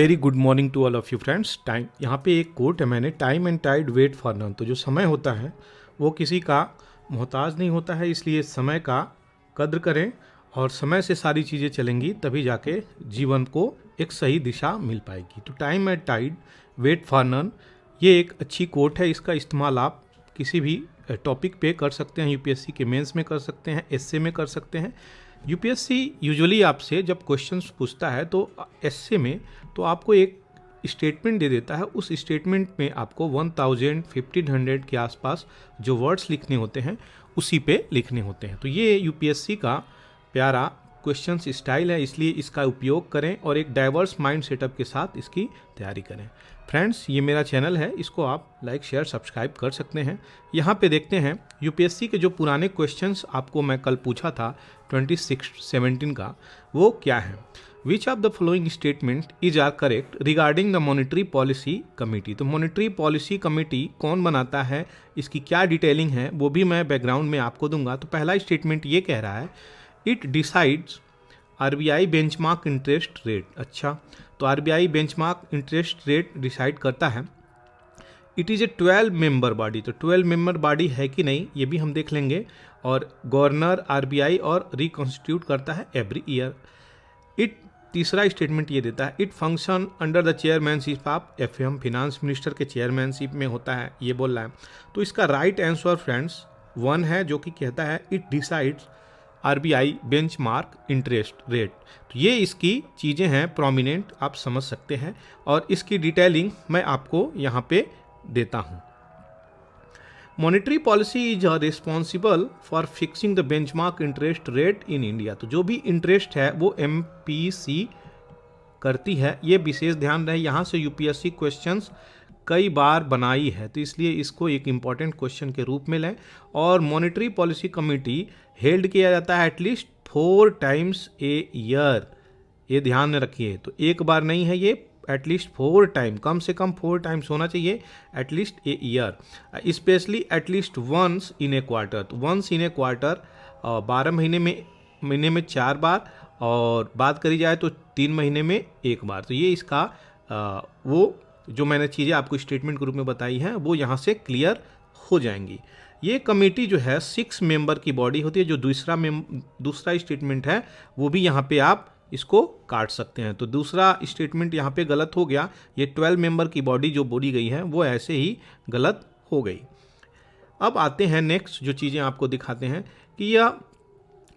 Very good morning to all of you friends. Time यहाँ पे एक कोट है मैंने, time and tide wait for none. तो जो समय होता है वो किसी का मोहताज नहीं होता है, इसलिए समय का कद्र करें और समय से सारी चीज़ें चलेंगी, तभी जाके जीवन को एक सही दिशा मिल पाएगी। तो time and tide wait for none, ये एक अच्छी कोट है। इसका इस्तेमाल आप किसी भी टॉपिक पे कर सकते हैं। यूपीएससी के मेंस में कर सकते हैं, एसए में कर सकते हैं। यूपीएससी यूजुअली आपसे जब क्वेश्चंस पूछता है तो एसए में तो आपको एक स्टेटमेंट दे देता है। उस स्टेटमेंट में आपको 1500 के आसपास जो वर्ड्स लिखने होते हैं उसी पे लिखने होते हैं। तो ये यूपीएससी का प्यारा क्वेश्चंस स्टाइल है, इसलिए इसका उपयोग करें और एक डाइवर्स माइंड सेटअप के साथ इसकी तैयारी करें। फ्रेंड्स, ये मेरा चैनल है, इसको आप लाइक शेयर सब्सक्राइब कर सकते हैं। यहाँ पे देखते हैं यूपीएससी के जो पुराने क्वेश्चंस आपको मैं कल पूछा था 2017 का, वो क्या है। Which of the following statement is are correct regarding the monetary policy committee. तो मॉनेटरी पॉलिसी कमेटी कौन बनाता है, इसकी क्या डिटेलिंग है, वो भी मैं बैकग्राउंड में आपको दूंगा। तो पहला स्टेटमेंट ये कह रहा है, it decides RBI benchmark interest rate. अच्छा, तो RBI benchmark interest rate decide करता है। It is a 12 member body. तो 12 मेंबर बॉडी है कि नहीं ये भी हम देख लेंगे। और गवर्नर आरबीआई और रिकॉन्स्टिट्यूट करता है एवरी ईयर। इट तीसरा स्टेटमेंट ये देता है, it function under the chairmanship of FM, finance minister के चेयरमैनशिप में होता है, ये बोल रहा है। तो इसका राइट आंसर फ्रेंड्स 1 है, जो कि कहता है it decides RBI benchmark interest rate. तो ये इसकी चीज़ें हैं प्रोमिनेंट, आप समझ सकते हैं, और इसकी डिटेलिंग मैं आपको यहाँ पे देता हूँ। Monetary policy is responsible for fixing the benchmark interest rate in India. तो जो भी इंटरेस्ट है वो एमपीसी करती है, ये विशेष ध्यान रहे। यहाँ से यूपीएससी क्वेश्चंस कई बार बनाई है, तो इसलिए इसको एक इम्पॉर्टेंट क्वेश्चन के रूप में लें। और मॉनेटरी पॉलिसी कमेटी हेल्ड किया जाता है एटलीस्ट 4 टाइम्स ए ईयर, ये ध्यान में रखिए। तो एक बार नहीं है ये, एटलीस्ट 4 टाइम, कम से कम 4 टाइम्स होना चाहिए at least a year, specially at least once in a quarter. तो वंस इन ए क्वार्टर 12 महीने में 4 बार, और बात करी जाए तो 3 महीने में 1 बार। तो ये इसका वो जो मैंने चीज़ें आपको स्टेटमेंट के रूप में बताई हैं वो यहाँ से क्लियर हो जाएंगी। ये कमेटी जो है 6 मेंबर की बॉडी होती है। जो दूसरा स्टेटमेंट है वो भी यहाँ पे आप इसको काट सकते हैं। तो दूसरा स्टेटमेंट यहाँ पे गलत हो गया, ये 12 मेंबर की बॉडी जो बोली गई है वो ऐसे ही गलत हो गई। अब आते हैं नेक्स्ट जो चीज़ें आपको दिखाते हैं कि यह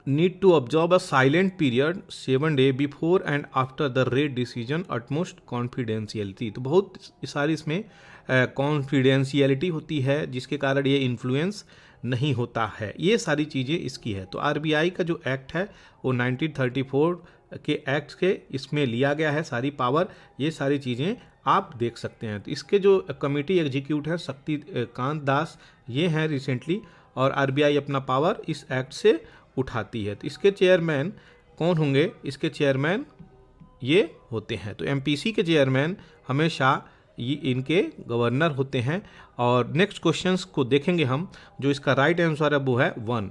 need to observe a silent period 7 day before and after the rate decision utmost confidentiality. तो बहुत सारी इसमें कॉन्फिडेंशियलिटी होती है, जिसके कारण ये इन्फ्लुएंस नहीं होता है। ये सारी चीज़ें इसकी है। तो आरबीआई का जो एक्ट है वो 1934 के एक्ट के इसमें लिया गया है सारी पावर, ये सारी चीज़ें आप देख सकते हैं। तो इसके जो कमेटी एग्जीक्यूट है शक्तिकांत दास, ये हैं रिसेंटली, और आरबीआई अपना पावर इस एक्ट से उठाती है। तो इसके चेयरमैन कौन होंगे, इसके चेयरमैन ये होते हैं। तो एमपीसी के चेयरमैन हमेशा ये इनके गवर्नर होते हैं। और नेक्स्ट क्वेश्चंस को देखेंगे हम, जो इसका राइट आंसर है वो है 1,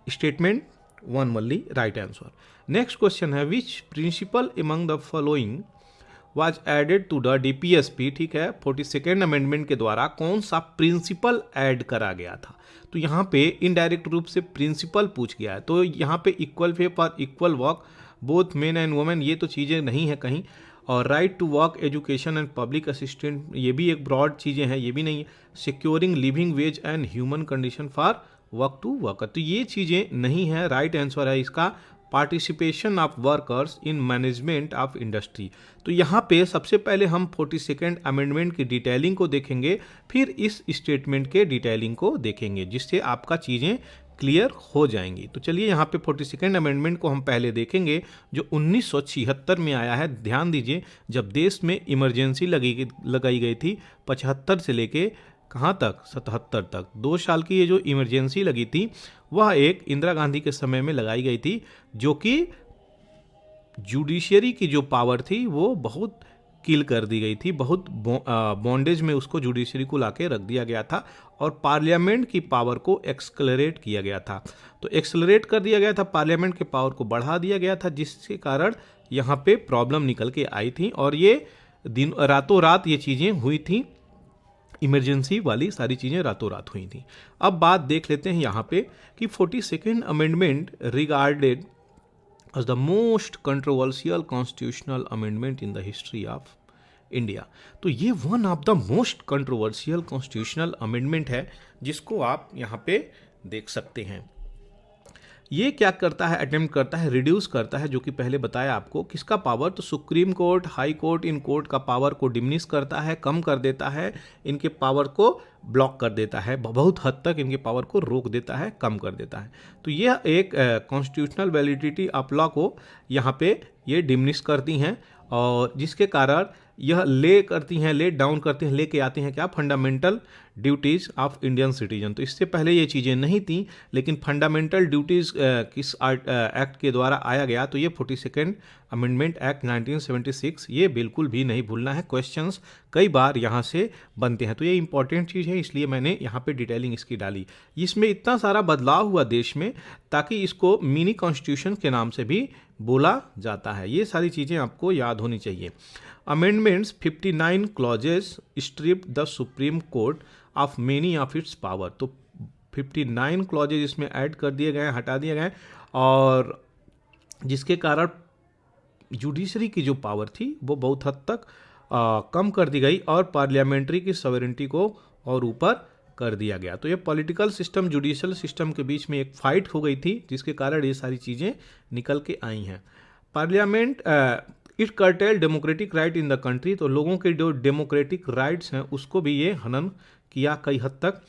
statement 1 only right answer. Next question है, which principle among the following was added to the DPSP. ठीक है, 42nd अमेंडमेंट के द्वारा कौन सा प्रिंसिपल ऐड करा गया था। तो यहाँ पे इनडायरेक्ट रूप से प्रिंसिपल पूछ गया है। तो यहाँ पे equal pay for equal work both men and women, ये तो चीज़ें नहीं है कहीं। और right to work, education and public assistant, ये भी एक ब्रॉड चीज़ें हैं, ये भी नहीं है। Securing living wage and human condition for work to worker, तो ये चीज़ें नहीं है। राइट आंसर है इसका participation of workers in management of industry. तो यहाँ पे सबसे पहले हम 42nd अमेंडमेंट की डिटेलिंग को देखेंगे, फिर इस स्टेटमेंट के डिटेलिंग को देखेंगे, जिससे आपका चीज़ें क्लियर हो जाएंगी। तो चलिए यहाँ पे 42nd अमेंडमेंट को हम पहले देखेंगे, जो 1976 में आया है। ध्यान दीजिए, जब देश में इमरजेंसी लगाई गई थी 75 से लेके कहाँ तक 77 तक, 2 साल की ये जो इमरजेंसी लगी थी वह एक इंदिरा गांधी के समय में लगाई गई थी, जो कि जुडिशियरी की जो पावर थी वो बहुत किल कर दी गई थी, बहुत बॉन्डेज में उसको जुडिशरी को लाके रख दिया गया था और पार्लियामेंट की पावर को एक्सक्लरेट किया गया था। तो एक्सलरेट कर दिया गया था, पार्लियामेंट के पावर को बढ़ा दिया गया था, जिसके कारण यहाँ पे प्रॉब्लम निकल के आई थी और ये दिन रातों रात ये चीज़ें हुई थी, इमरजेंसी वाली सारी चीज़ें रातों रात हुई थी। अब बात देख लेते हैं यहाँ पे कि 42nd amendment regarded as the most controversial constitutional amendment in the history of India. तो ये one of the most controversial constitutional amendment है जिसको आप यहाँ पे देख सकते हैं। ये क्या करता है, अटेम्प्ट करता है, रिड्यूस करता है, जो कि पहले बताया आपको, किसका पावर, तो supreme court, high court, in court का पावर को डिमिनिश करता है, कम कर देता है, इनके पावर को ब्लॉक कर देता है, बहुत हद तक इनके पावर को रोक देता है, कम कर देता है। तो यह एक कॉन्स्टिट्यूशनल वैलिडिटी ऑफ लॉ को यहाँ पे ये डिमिनिश करती हैं और जिसके कारण यह ले डाउन करती हैं, लेके आती हैं क्या, fundamental duties of Indian citizen. तो इससे पहले ये चीज़ें नहीं थी, लेकिन फंडामेंटल ड्यूटीज़ किस एक्ट के द्वारा आया गया, तो ये 42nd अमेंडमेंट एक्ट 1976, ये बिल्कुल भी नहीं भूलना है। क्वेश्चंस कई बार यहाँ से बनते हैं, तो ये इंपॉर्टेंट चीज़ है, इसलिए मैंने यहाँ पे डिटेलिंग इसकी डाली। इसमें इतना सारा बदलाव हुआ देश में ताकि इसको मिनी कॉन्स्टिट्यूशन के नाम से भी बोला जाता है। ये सारी चीज़ें आपको याद होनी चाहिए। Amendments 59 clauses strip the supreme court of many of its power. तो 59 क्लॉजेज इसमें ऐड कर दिए गए, हटा दिए गए, और जिसके कारण जुडिशरी की जो पावर थी वो बहुत हद तक कम कर दी गई और पार्लियामेंट्री की सॉवरेनिटी को और ऊपर कर दिया गया। तो ये पॉलिटिकल सिस्टम, जुडिशियल सिस्टम के बीच में एक फाइट हो गई थी, जिसके कारण ये सारी चीज़ें निकल के आई हैं। Parliament it cartel democratic right in the country. तो लोगों के जो डेमोक्रेटिक राइट्स हैं उसको भी ये हनन किया कई हद तक।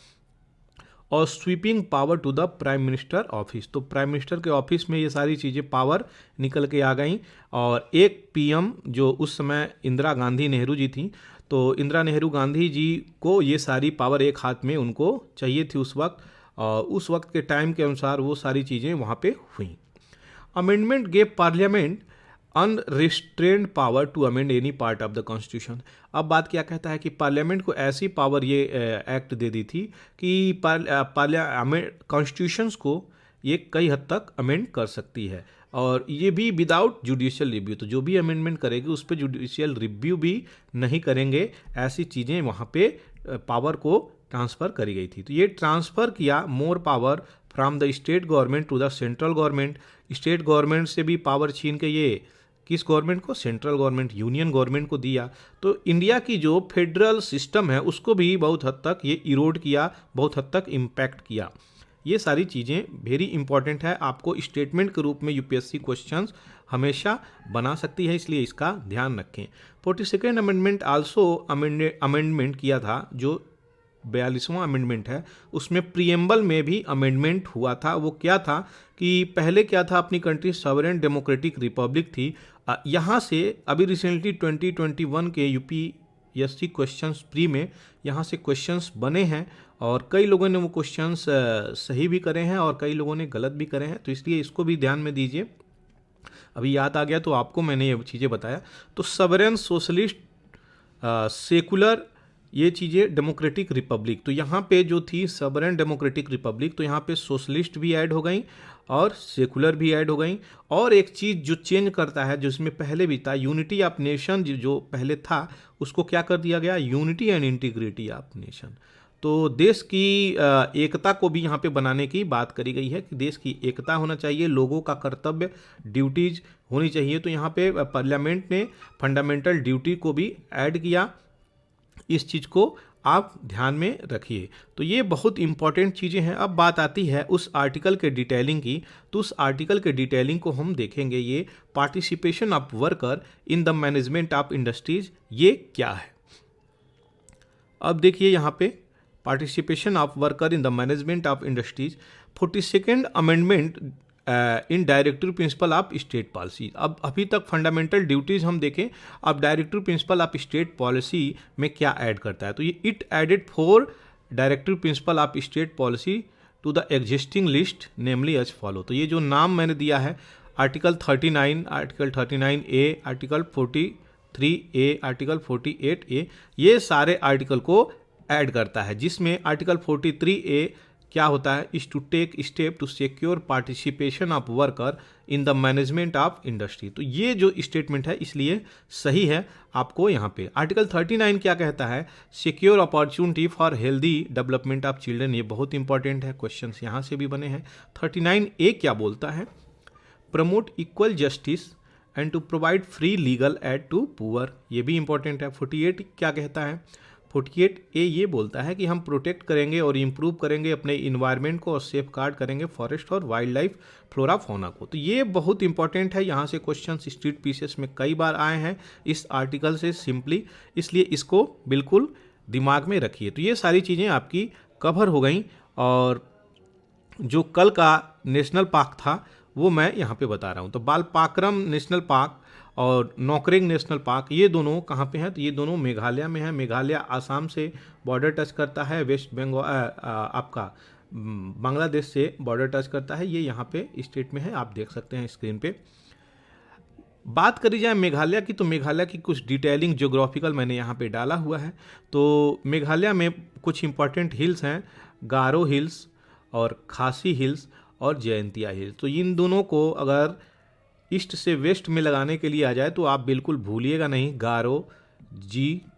और sweeping power to the prime minister office. तो प्राइम मिनिस्टर के ऑफिस में ये सारी चीज़ें पावर निकल के आ गई। और एक पीएम जो उस समय इंदिरा गांधी नेहरू जी थी, तो इंदिरा नेहरू गांधी जी को ये सारी पावर एक हाथ में उनको चाहिए थी उस वक्त, और उस वक्त के टाइम के अनुसार वो सारी चीज़ें वहाँ पे हुई। Amendment gave parliament unrestrained power to amend any part of the constitution. अब बात क्या कहता है कि पार्लियामेंट को ऐसी पावर ये एक्ट दे दी थी कि कॉन्स्टिट्यूशंस को ये कई हद तक अमेंड कर सकती है, और ये भी विदाउट जुडिशियल रिव्यू। तो जो भी अमेंडमेंट करेगी उस पर जुडिशियल रिव्यू भी नहीं करेंगे, ऐसी चीज़ें वहाँ पे पावर को ट्रांसफ़र करी गई थी। तो ये ट्रांसफ़र किया more power from the state government to the central government. State government से भी पावर छीन के ये किस गवर्नमेंट को, सेंट्रल गवर्नमेंट, यूनियन गवर्नमेंट को दिया। तो इंडिया की जो फेडरल सिस्टम है उसको भी बहुत हद तक ये इरोड किया, बहुत हद तक इम्पैक्ट किया। ये सारी चीज़ें वेरी इंपॉर्टेंट है, आपको स्टेटमेंट के रूप में यूपीएससी क्वेश्चंस हमेशा बना सकती है, इसलिए इसका ध्यान रखें। 42nd अमेंडमेंट आल्सो अमेंडमेंट किया था, जो 42वां अमेंडमेंट है उसमें प्रीएम्बल में भी अमेंडमेंट हुआ था। वो क्या था कि पहले क्या था, अपनी कंट्री सॉवरेन डेमोक्रेटिक रिपब्लिक थी। यहाँ से अभी रिसेंटली 2021 के यूपीएससी क्वेश्चंस प्री में यहाँ से क्वेश्चंस बने हैं, और कई लोगों ने वो क्वेश्चंस सही भी करे हैं और कई लोगों ने गलत भी करे हैं, तो इसलिए इसको भी ध्यान में दीजिए। अभी याद आ गया तो आपको मैंने ये चीज़ें बताया। तो सॉवरेन, सोशलिस्ट, सेकुलर, ये चीज़ें डेमोक्रेटिक रिपब्लिक। तो यहाँ पे जो थी सॉवरेन डेमोक्रेटिक रिपब्लिक, तो यहाँ पे सोशलिस्ट भी ऐड हो गई और सेकुलर भी ऐड हो गई। और एक चीज़ जो चेंज करता है, जिसमें पहले भी था, यूनिटी ऑफ नेशन जो पहले था उसको क्या कर दिया गया, unity and integrity of nation. तो देश की एकता को भी यहाँ पे बनाने की बात करी गई है कि देश की एकता होना चाहिए, लोगों का कर्तव्य, ड्यूटीज होनी चाहिए। तो यहाँ पे पार्लियामेंट ने फंडामेंटल ड्यूटी को भी ऐड किया। इस चीज़ को आप ध्यान में रखिए। तो ये बहुत इंपॉर्टेंट चीज़ें हैं। अब बात आती है उस आर्टिकल के डिटेलिंग की। तो उस आर्टिकल के डिटेलिंग को हम देखेंगे। ये participation of worker in the management of industries, ये क्या है। अब देखिए यहाँ पे participation of worker in the management of industries, 42nd amendment in directive principle of state policy. अब अभी तक फंडामेंटल ड्यूटीज़ हम देखें, अब directive principle of state policy में क्या ऐड करता है। तो ये it added 4 directive principle of state policy to the existing list namely as follow. तो ये जो नाम मैंने दिया है, article 39, article 39A, article 43A, article 48A, ये सारे आर्टिकल को ऐड करता है, जिसमें आर्टिकल 43A क्या होता है, is to take step to secure participation of worker in the management of industry. तो ये जो स्टेटमेंट है इसलिए सही है आपको यहाँ पे। आर्टिकल 39 क्या कहता है, secure opportunity for healthy development of children. ये बहुत इंपॉर्टेंट है, क्वेश्चंस यहाँ से भी बने हैं। 39A क्या बोलता है, promote equal justice and to provide free legal aid to poor. ये भी इंपॉर्टेंट है। 48 क्या कहता है, 48A ये बोलता है कि हम प्रोटेक्ट करेंगे और इम्प्रूव करेंगे अपने इन्वायरमेंट को और सेफ गार्ड करेंगे फॉरेस्ट और वाइल्ड लाइफ फ्लोरा फौना को। तो ये बहुत इंपॉर्टेंट है, यहाँ से क्वेश्चन स्ट्रीट पीसेस में कई बार आए हैं इस आर्टिकल से सिंपली, इसलिए इसको बिल्कुल दिमाग में रखिए। तो ये सारी चीज़ें आपकी कवर हो गई। और जो कल का नेशनल पार्क था वो मैं यहाँ पे बता रहा हूँ। तो बालपाक्रम नेशनल पार्क और नौकरेंग नेशनल पार्क, ये दोनों कहाँ पे हैं, तो ये दोनों मेघालय में है। मेघालय आसाम से बॉर्डर टच करता है, वेस्ट बंगाल आपका बांग्लादेश से बॉर्डर टच करता है। ये यहाँ पे स्टेट में है, आप देख सकते हैं स्क्रीन पे। बात करी जाए मेघालय की, तो मेघालय की कुछ डिटेलिंग ज्योग्राफिकल मैंने यहाँ पे डाला हुआ है। तो मेघालय में कुछ इंपॉर्टेंट हिल्स हैं, गारो हिल्स और खासी हिल्स और जयंतिया हिल्स। तो इन दोनों को अगर ईस्ट से वेस्ट में लगाने के लिए आ जाए तो आप बिल्कुल भूलिएगा नहीं, गारो GKJ।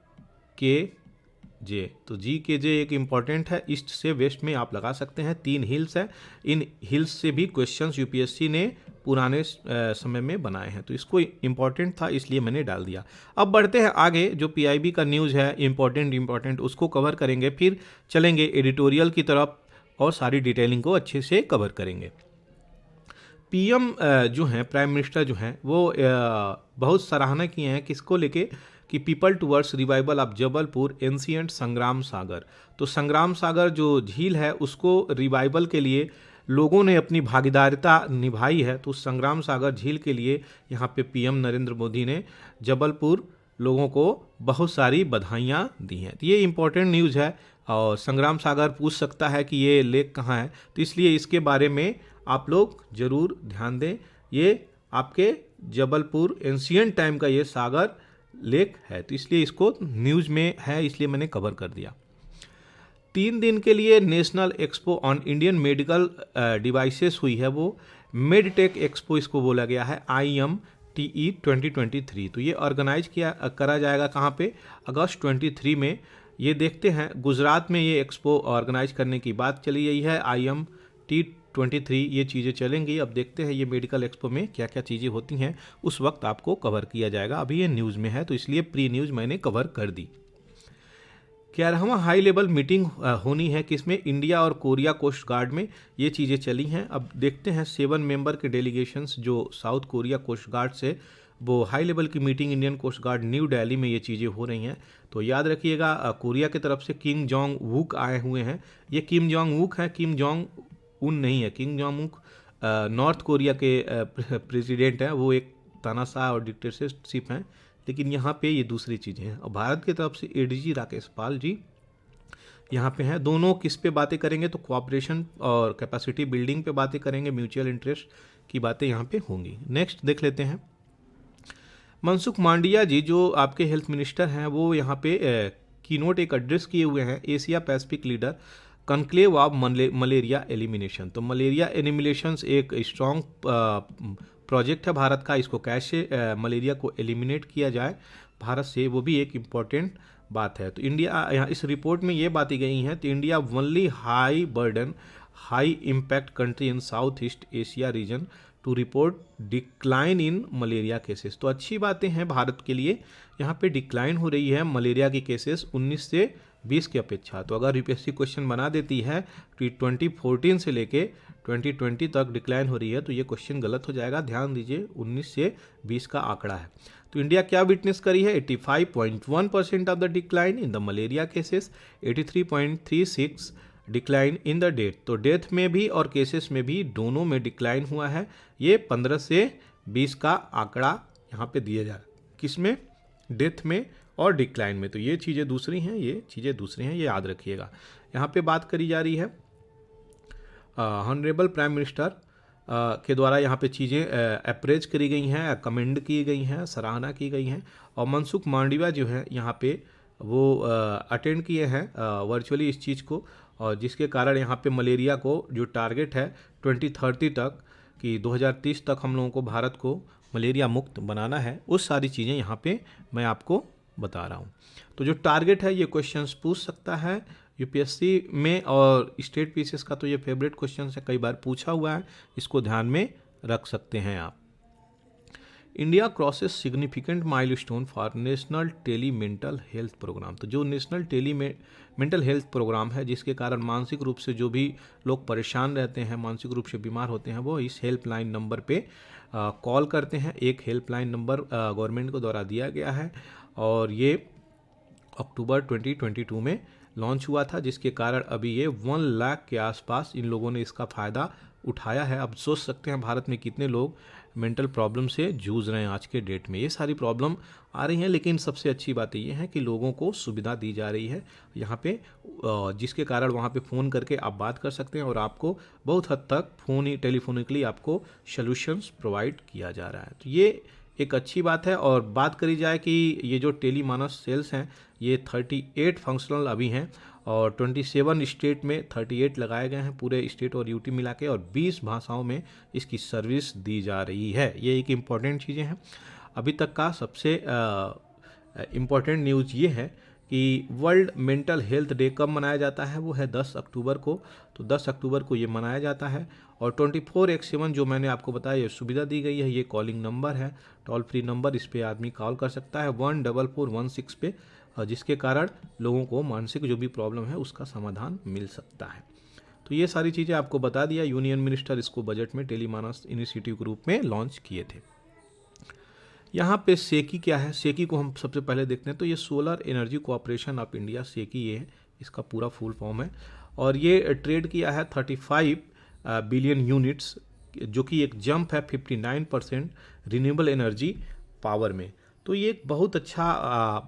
तो GKJ एक इम्पॉर्टेंट है, ईस्ट से वेस्ट में आप लगा सकते हैं। 3 हिल्स है, इन हिल्स से भी क्वेश्चंस यूपीएससी ने पुराने समय में बनाए हैं, तो इसको इम्पॉर्टेंट था इसलिए मैंने डाल दिया। अब बढ़ते हैं आगे, जो पीआईबी का न्यूज़ है इम्पॉर्टेंट उसको कवर करेंगे, फिर चलेंगे एडिटोरियल की तरफ और सारी डिटेलिंग को अच्छे से कवर करेंगे। पीएम जो हैं, प्राइम मिनिस्टर जो हैं, वो बहुत सराहना किए हैं किसको लेके, कि people towards revival of Jabalpur ancient संग्राम सागर। तो संग्राम सागर जो झील है उसको रिवाइवल के लिए लोगों ने अपनी भागीदारिता निभाई है। तो संग्राम सागर झील के लिए यहाँ पे पीएम नरेंद्र मोदी ने जबलपुर लोगों को बहुत सारी बधाइयाँ दी हैं। तो ये इम्पोर्टेंट न्यूज़ है। और संग्राम सागर पूछ सकता है कि ये लेक कहाँ है, तो इसलिए इसके बारे में आप लोग ज़रूर ध्यान दें। ये आपके जबलपुर एंशिएंट टाइम का ये सागर लेक है, तो इसलिए इसको न्यूज़ में है, इसलिए मैंने कवर कर दिया। 3 दिन के लिए national expo on Indian medical devices हुई है, वो मेडटेक एक्सपो इसको बोला गया है, IMTE 2023। तो ये ऑर्गेनाइज करा जाएगा कहाँ पे, अगस्त 23 में। ये देखते हैं, गुजरात में ये एक्सपो ऑर्गेनाइज करने की बात चली गई है, IMT 23 ये चीज़ें चलेंगी। अब देखते हैं ये मेडिकल एक्सपो में क्या क्या चीज़ें होती हैं, उस वक्त आपको कवर किया जाएगा। अभी ये न्यूज़ में है तो इसलिए प्री न्यूज़ मैंने कवर कर दी। 11वां हाई लेवल मीटिंग होनी है किसमें, इंडिया और कोरिया कोस्ट गार्ड में, ये चीज़ें चली हैं। अब देखते हैं 7 मेंबर के डेलीगेशंस जो साउथ कोरिया कोस्ट गार्ड से, वो हाई लेवल की meeting Indian coast guard new Delhi में ये चीज़ें हो रही हैं। तो याद रखिएगा, कोरिया की तरफ से किम जोंग वूक आए हुए हैं। ये किम जोंग वूक है, किम जोंग उन नहीं है। Kim Jong VOOC north Korea के प्रेसिडेंट हैं, वो एक तानाशाह और डिक्टेटरशिप हैं, लेकिन यहाँ पे ये दूसरी चीज़ें हैं। और भारत की तरफ से ADG राकेश पाल जी यहाँ पे हैं। दोनों किस पे बातें करेंगे, तो कोऑपरेशन और कैपेसिटी बिल्डिंग पे बातें करेंगे, म्यूचुअल इंटरेस्ट की बातें यहाँ पे होंगी। नेक्स्ट देख लेते हैं, मनसुख मांडविया जी जो आपके हेल्थ मिनिस्टर हैं, वो यहाँ पे कीनोट एक एड्रेस किए हुए हैं, Asia Pacific leader conclave of malaria elimination. तो मलेरिया एलिमिनेशन एक स्ट्रॉन्ग प्रोजेक्ट है भारत का, इसको कैसे मलेरिया को एलिमिनेट किया जाए भारत से, वो भी एक इम्पॉर्टेंट बात है। तो इंडिया, यहाँ इस रिपोर्ट में ये बातें गई हैं, तो India only high burden high impact country in South East Asia region to report decline in malaria cases. तो अच्छी बातें हैं भारत के लिए, यहाँ पे डिक्लाइन हो रही है मलेरिया के केसेस 19 से 20 की अपेक्षा। तो अगर यूपीएससी क्वेश्चन बना देती है कि 2014 से लेके 2020 तक डिक्लाइन हो रही है, तो ये क्वेश्चन गलत हो जाएगा। ध्यान दीजिए, 19 से 20 का आंकड़ा है। तो इंडिया क्या विटनेस करी है, 85.1% of the decline in the malaria cases, 83.36 decline in the death. तो डेथ में भी और केसेस में भी दोनों में डिक्लाइन हुआ है। ये 15 से 20 का आंकड़ा यहाँ पे दिया जा रहा है, किसमें, डेथ में और डिक्लाइन में। तो ये चीज़ें दूसरी हैं, ये चीज़ें दूसरी हैं, ये याद रखिएगा। यहाँ पे बात करी जा रही है ऑनरेबल प्राइम मिनिस्टर के द्वारा यहाँ पे चीज़ें अप्रेज करी गई हैं, कमेंड की गई हैं, सराहना की गई हैं। और मनसुख मांडविया जो है यहाँ पे वो अटेंड किए हैं वर्चुअली इस चीज़ को, और जिसके कारण यहाँ पे मलेरिया को जो टारगेट है 2030 तक, कि 2030 तक हम लोगों को भारत को मलेरिया मुक्त बनाना है, उस सारी चीज़ें यहाँ पे मैं आपको बता रहा हूँ। तो जो टारगेट है ये क्वेश्चंस पूछ सकता है यूपीएससी में, और स्टेट पीसीएस का तो ये फेवरेट क्वेश्चन है, कई बार पूछा हुआ है, इसको ध्यान में रख सकते हैं आप। India crosses significant milestone for national tele mental health programme. तो जो national tele mental health programme है, जिसके कारण मानसिक रूप से जो भी लोग परेशान रहते हैं, मानसिक रूप से बीमार होते हैं, वो इस हेल्पलाइन नंबर पे कॉल करते हैं। एक हेल्पलाइन नंबर गवर्नमेंट को द्वारा दिया गया है, और ये अक्टूबर 2022 में लॉन्च हुआ था, जिसके कारण अभी ये 1 लाख के आसपास इन लोगों ने इसका फ़ायदा उठाया है। अब सोच सकते हैं भारत में कितने लोग मेंटल प्रॉब्लम से जूझ रहे हैं आज के डेट में। ये सारी प्रॉब्लम आ रही हैं, लेकिन सबसे अच्छी बात ये है कि लोगों को सुविधा दी जा रही है यहाँ पे, जिसके कारण वहाँ पे फ़ोन करके आप बात कर सकते हैं, और आपको बहुत हद तक टेलीफोनिकली आपको सॉल्यूशंस प्रोवाइड किया जा रहा है। तो ये एक अच्छी बात है। और बात करी जाए कि ये जो टेली मानस सेल्स हैं, ये 38 फंक्शनल अभी हैं, और 27 स्टेट में 38 लगाए गए हैं, पूरे स्टेट और यूटी मिला के, और 20 भाषाओं में इसकी सर्विस दी जा रही है। ये एक इम्पॉर्टेंट चीज़ें हैं। अभी तक का सबसे इम्पॉर्टेंट न्यूज़ ये है कि वर्ल्ड मेंटल हेल्थ डे कब मनाया जाता है, वो है 10 अक्टूबर को। तो 10 अक्टूबर को ये मनाया जाता है, और 24x7 जो मैंने आपको बताया ये सुविधा दी गई है। ये कॉलिंग नंबर है, टोल फ्री नंबर, इस पर आदमी कॉल कर सकता है 14416 पे, जिसके कारण लोगों को मानसिक जो भी प्रॉब्लम है उसका समाधान मिल सकता है। तो ये सारी चीज़ें आपको बता दिया। यूनियन मिनिस्टर इसको बजट में टेलीमानस इनिशिएटिव के रूप में लॉन्च किए थे। यहाँ पे सेकी क्या है, सेकी को हम सबसे पहले देखते हैं। तो ये solar energy cooperation of India, SECI ये है, इसका पूरा फुल फॉर्म है, और ये ट्रेड किया है 35 बिलियन यूनिट्स, जो कि एक जंप है 59% रिन्यूएबल एनर्जी पावर में। तो ये एक बहुत अच्छा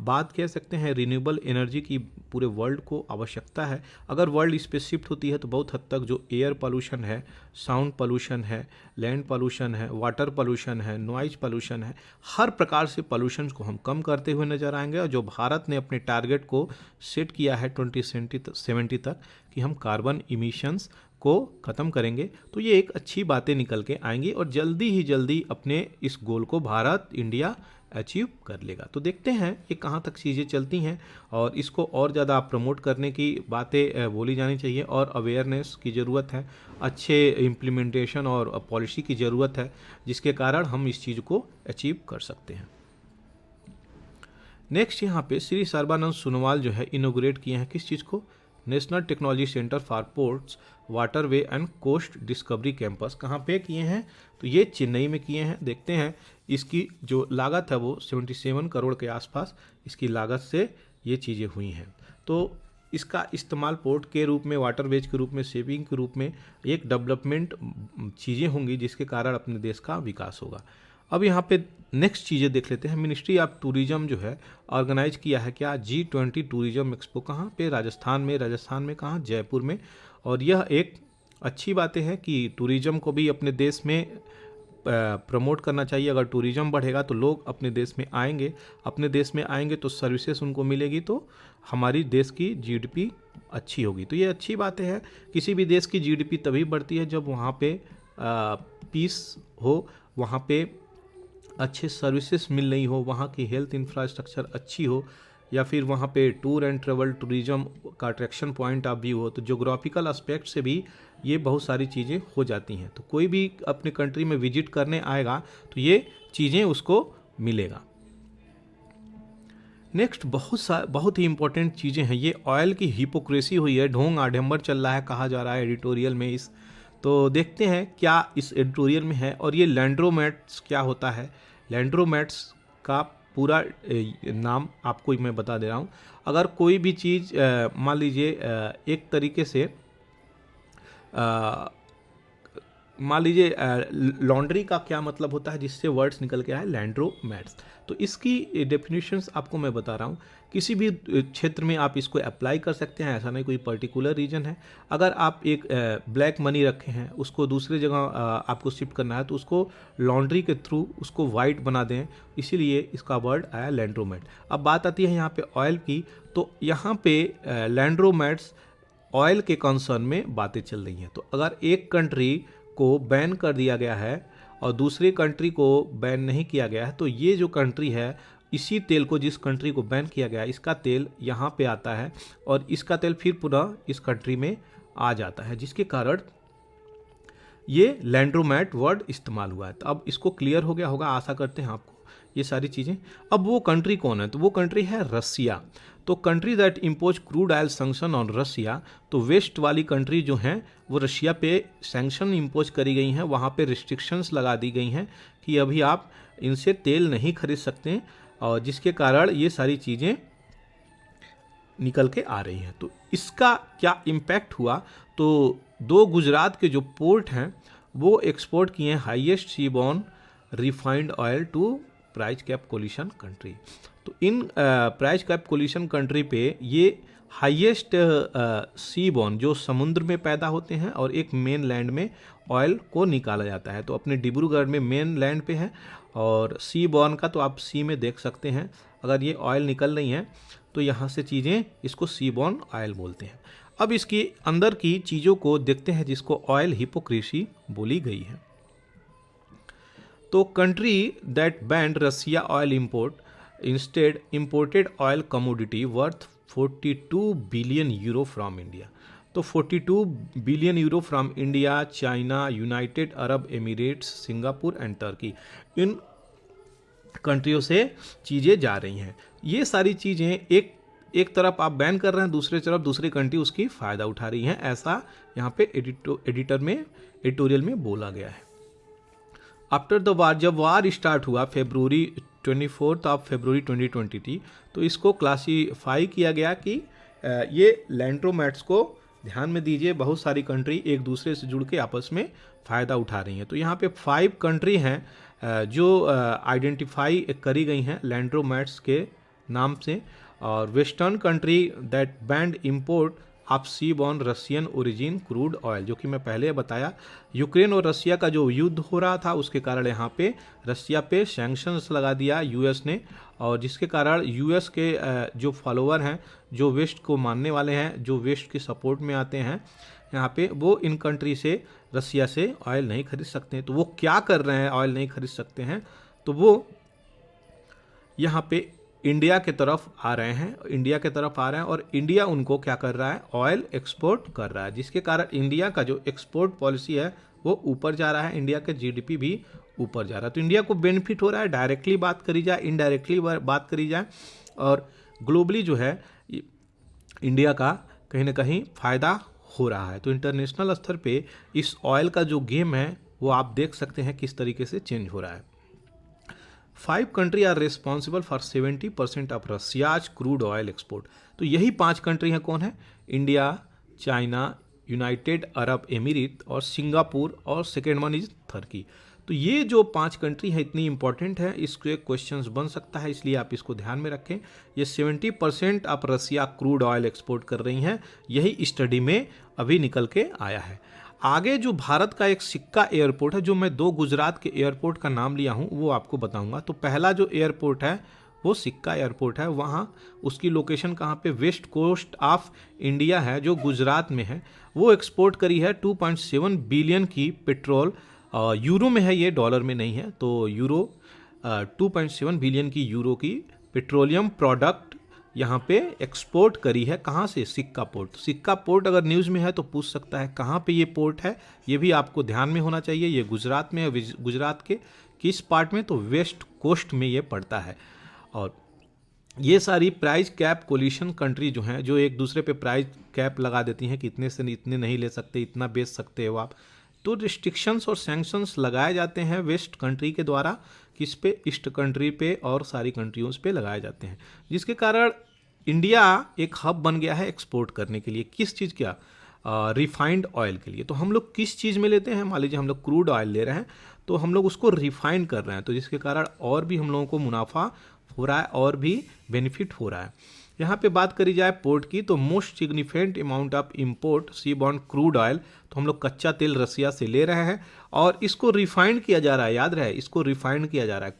बात कह सकते हैं। रिन्यूएबल एनर्जी की पूरे वर्ल्ड को आवश्यकता है। अगर वर्ल्ड इस पे शिफ्ट होती है तो बहुत हद तक जो एयर पोल्यूशन है, साउंड पोल्यूशन है, लैंड पोल्यूशन है, वाटर पोल्यूशन है, नॉइज पोल्यूशन है, हर प्रकार से पोल्यूशन को हम कम करते हुए नजर आएंगे। और जो भारत ने अपने टारगेट को सेट किया है 2070 तक कि हम कार्बन इमिशंस को ख़त्म करेंगे, तो ये एक अच्छी बातें निकल के आएंगी, और जल्दी ही जल्दी अपने इस गोल को भारत, इंडिया अचीव कर लेगा। तो देखते हैं ये कहाँ तक चीज़ें चलती हैं, और इसको और ज़्यादा प्रमोट करने की बातें बोली जानी चाहिए, और अवेयरनेस की ज़रूरत है, अच्छे इम्प्लीमेंटेशन और पॉलिसी की ज़रूरत है, जिसके कारण हम इस चीज़ को अचीव कर सकते हैं। नेक्स्ट यहाँ पे श्री सर्बानंद सोनोवाल जो है इनोग्रेट किए हैं किस चीज़ को, national technology centre for ports, waterway and coast discovery campus. कहाँ पे किए हैं, तो ये चेन्नई में किए हैं। देखते हैं इसकी जो लागत है वो 77 करोड़ के आसपास इसकी लागत से ये चीज़ें हुई हैं। तो इसका इस्तेमाल पोर्ट के रूप में, वाटरवेज के रूप में, सेविंग के रूप में एक डेवलपमेंट चीज़ें होंगी, जिसके कारण अपने देश का विकास होगा। अब यहाँ पे नेक्स्ट चीज़ें देख लेते हैं। मिनिस्ट्री ऑफ टूरिज्म जो है ऑर्गेनाइज किया है क्या, G20 टूरिज्म एक्सपो। कहाँ पे, राजस्थान में। राजस्थान में कहाँ, जयपुर में। और यह एक अच्छी बातें हैं कि टूरिज्म को भी अपने देश में प्रमोट करना चाहिए। अगर टूरिज्म बढ़ेगा तो लोग अपने देश में आएंगे, अपने देश में आएंगे तो सर्विसेज उनको मिलेगी, तो हमारी देश की जीडीपी अच्छी होगी। तो ये अच्छी बातें हैं। किसी भी देश की जीडीपी तभी बढ़ती है जब वहाँ पे पीस हो, वहाँ पे अच्छे सर्विसेज मिल रही हो, वहाँ की हेल्थ इंफ्रास्ट्रक्चर अच्छी हो, या फिर वहाँ पे टूर एंड ट्रेवल टूरिज्म का अट्रैक्शन पॉइंट ऑफ व्यू हो। तो जोग्राफिकल एस्पेक्ट से भी ये बहुत सारी चीज़ें हो जाती हैं। तो कोई भी अपने कंट्री में विजिट करने आएगा तो ये चीज़ें उसको मिलेगा। नेक्स्ट बहुत ही इंपॉर्टेंट चीज़ें हैं। ये ऑयल की हिपोक्रेसी हुई है, ढोंग आडंबर चल रहा है, कहा जा रहा है एडिटोरियल में इस। तो देखते हैं क्या इस एडिटोरियल में है। और ये लैंड्रोमैट्स क्या होता है, लैंड्रोमैट्स का पूरा नाम आपको मैं बता दे रहा हूँ। अगर कोई भी चीज़ मान लीजिए एक तरीके से मान लीजिए लॉन्ड्री का क्या मतलब होता है, जिससे वर्ड्स निकल के आए लैंड्रोमैट्स। तो इसकी डेफिनेशंस आपको मैं बता रहा हूँ। किसी भी क्षेत्र में आप इसको अप्लाई कर सकते हैं, ऐसा नहीं कोई पर्टिकुलर रीजन है। अगर आप एक ब्लैक मनी रखे हैं, उसको दूसरी जगह आपको शिफ्ट करना है, तो उसको लॉन्ड्री के थ्रू उसको वाइट बना दें, इसीलिए इसका वर्ड आया लैंड्रोमेट। अब बात आती है यहाँ पे ऑयल की, तो यहाँ पे लैंड्रोमेट्स ऑयल के कंसर्न में बातें चल रही हैं। तो अगर एक कंट्री को बैन कर दिया गया है और दूसरी कंट्री को बैन नहीं किया गया है, तो ये जो कंट्री है, इसी तेल को, जिस कंट्री को बैन किया गया है, इसका तेल यहाँ पे आता है और इसका तेल फिर पुनः इस कंट्री में आ जाता है, जिसके कारण ये लैंड्रोमेट वर्ड इस्तेमाल हुआ है। तो अब इसको क्लियर हो गया होगा, आशा करते हैं आपको ये सारी चीज़ें। अब वो कंट्री कौन है? तो वो कंट्री है रसिया। तो country that impose crude oil sanction on Russia, तो वेस्ट वाली कंट्री जो हैं वो रशिया पे सैंक्शन इम्पोज करी गई हैं, वहाँ पे रिस्ट्रिक्शंस लगा दी गई हैं कि अभी आप इनसे तेल नहीं खरीद सकते, और जिसके कारण ये सारी चीज़ें निकल के आ रही हैं। तो इसका क्या इम्पैक्ट हुआ? तो 2 गुजरात के जो पोर्ट हैं वो एक्सपोर्ट किए हैं highest seaborne refined oil to price cap coalition country. तो इन प्राइस कैप कोलिशन कंट्री पे ये हाईएस्ट सीबॉर्न जो समुद्र में पैदा होते हैं और एक मेन लैंड में ऑयल को निकाला जाता है। तो अपने डिब्रूगढ़ में मेन लैंड पे है, और सीबॉर्न का तो आप सी में देख सकते हैं, अगर ये ऑयल निकल रही हैं तो यहाँ से चीज़ें, इसको सीबॉर्न ऑयल बोलते हैं। अब इसकी अंदर की चीज़ों को देखते हैं जिसको ऑयल हिपोक्रेसी बोली गई है। तो country that banned Russia oil import instead imported oil commodity worth 42 billion euro from India. तो 42 billion euro from India, China, United Arab Emirates, Singapore and Turkey, इन कंट्रियों से चीज़ें जा रही हैं। ये सारी चीज़ें एक तरफ आप बैन कर रहे हैं, दूसरी तरफ दूसरी कंट्री उसकी फ़ायदा उठा रही हैं, ऐसा यहाँ पे एडिटोरियल में बोला गया है। आफ्टर द वार, जब वार स्टार्ट हुआ फरवरी 24 2020, तो इसको क्लासीफाई किया गया कि ये लैंड्रोमेट्स को ध्यान में दीजिए, बहुत सारी कंट्री एक दूसरे से जुड़ के आपस में फ़ायदा उठा रही हैं। तो यहाँ पे 5 कंट्री हैं जो आइडेंटिफाई करी गई हैं लैंड्रोमेट्स के नाम से, और western country that banned import of seaborne Russian origin crude oil, जो कि मैं पहले बताया, यूक्रेन और रशिया का जो युद्ध हो रहा था उसके कारण यहाँ पे रशिया पे सैंक्शंस लगा दिया यूएस ने, और जिसके कारण यूएस के जो फॉलोअर हैं, जो वेस्ट को मानने वाले हैं, जो वेस्ट के सपोर्ट में आते हैं यहाँ पे, वो इन कंट्री से, रसिया से ऑयल नहीं खरीद सकते हैं। तो वो क्या कर रहे हैं, ऑयल नहीं खरीद सकते हैं, तो वो यहाँ पे इंडिया के तरफ आ रहे हैं, और इंडिया उनको क्या कर रहा है, ऑयल एक्सपोर्ट कर रहा है, जिसके कारण इंडिया का जो एक्सपोर्ट पॉलिसी है वो ऊपर जा रहा है, इंडिया के जीडीपी भी ऊपर जा रहा है। तो इंडिया को बेनिफिट हो रहा है, डायरेक्टली बात करी जाए, इनडायरेक्टली बात करी जाए, और ग्लोबली जो है इंडिया का कहीं ना कहीं फ़ायदा हो रहा है। तो इंटरनेशनल स्तर पे इस ऑयल का जो गेम है वो आप देख सकते हैं किस तरीके से चेंज हो रहा है। 5 country are responsible for 70% of Russia's crude oil export. तो यही 5 कंट्री हैं, कौन है? India, China, United Arab Emirate और सिंगापुर, और सेकेंड वन इज टर्की। तो ये जो 5 कंट्री है इतनी इंपॉर्टेंट है, इसके क्वेश्चंस बन सकता है, इसलिए आप इसको ध्यान में रखें। ये 70% of Russia crude oil export कर रही हैं, यही स्टडी में अभी निकल के आया है। आगे जो भारत का एक सिक्का एयरपोर्ट है, जो मैं 2 गुजरात के एयरपोर्ट का नाम लिया हूँ वो आपको बताऊंगा। तो पहला जो एयरपोर्ट है वो सिक्का एयरपोर्ट है, वहाँ उसकी लोकेशन कहाँ पे, वेस्ट कोस्ट ऑफ इंडिया है जो गुजरात में है। वो एक्सपोर्ट करी है 2.7 बिलियन की पेट्रोल, यूरो में है ये, डॉलर में नहीं है। तो यूरो 2.7 बिलियन की यूरो की पेट्रोलियम प्रोडक्ट यहाँ पे एक्सपोर्ट करी है। कहाँ से? सिक्का पोर्ट। सिक्का पोर्ट अगर न्यूज़ में है तो पूछ सकता है कहाँ पे ये पोर्ट है, ये भी आपको ध्यान में होना चाहिए। ये गुजरात में है, गुजरात के किस पार्ट में? तो वेस्ट कोस्ट में ये पड़ता है। और ये सारी प्राइस कैप कोलिशन कंट्री जो हैं, जो एक दूसरे पे प्राइस कैप लगा देती हैं कि इतने से इतने नहीं ले सकते, इतना बेच सकते हो आप। तो रिस्ट्रिक्शंस और सैंक्शंस लगाए जाते हैं वेस्ट कंट्री के द्वारा, किस पे? ईस्ट कंट्री पे और सारी कंट्रियों पे लगाए जाते हैं, जिसके कारण इंडिया एक हब बन गया है एक्सपोर्ट करने के लिए। किस चीज़ का? रिफाइंड ऑयल के लिए। तो हम लोग किस चीज़ में लेते हैं, मान लीजिए हम लोग क्रूड ऑयल ले रहे हैं तो हम लोग उसको रिफाइंड कर रहे हैं, तो जिसके कारण और भी हम लोगों को मुनाफा हो रहा है और भी बेनिफिट हो रहा है। यहाँ पे बात करी जाए पोर्ट की, तो most significant amount of import seaborne crude oil, तो हम लोग कच्चा तेल रसिया से ले रहे हैं और इसको रिफाइंड किया जा रहा है, याद रहे इसको रिफाइंड किया जा रहा है।